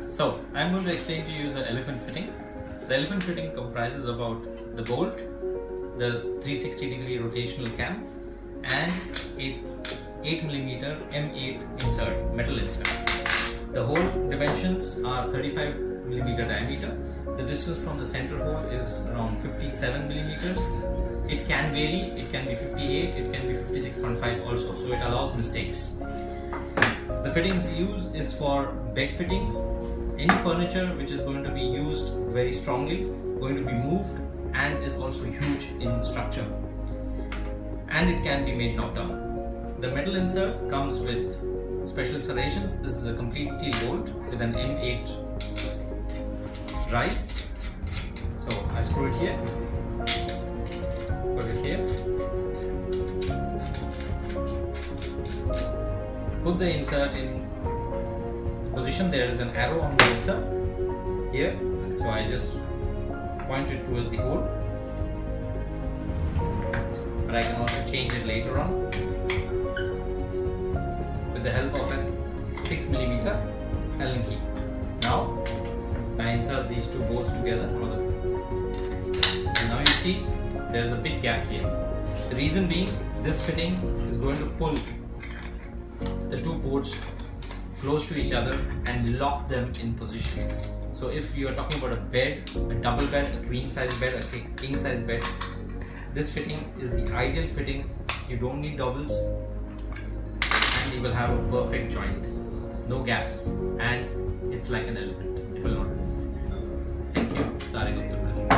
So I'm going to explain to you the elephant fitting. The elephant fitting comprises about the bolt, the 360-degree rotational cam, and a 8mm M8 insert, metal insert. The hole dimensions are 35mm diameter. The distance from the center hole is around 57mm. It can vary, it can be 58, it can be 56.5 also, so it allows mistakes. The fittings used is for bed fittings. Any furniture which is going to be used very strongly, going to be moved, and is also huge in structure, and it can be made knocked down. The metal insert comes with special serrations. This is a complete steel bolt with an M8 drive. So I screw it here, put it here, put the insert in position. There is an arrow on the insert here, so I just point it towards the hole, but I can also change it later on with the help of a 6mm Allen key. Now I insert these two bolts together, and now you see there is a big gap here. The reason being, this fitting is going to pull the two bolts close to each other and lock them in position. So if you are talking about a bed, a double bed, a queen size bed, a king size bed, this fitting is the ideal fitting. You don't need doubles, and you will have a perfect joint, no gaps, and it's like an elephant. It will not move. Thank you. Tariq Abdul Karim.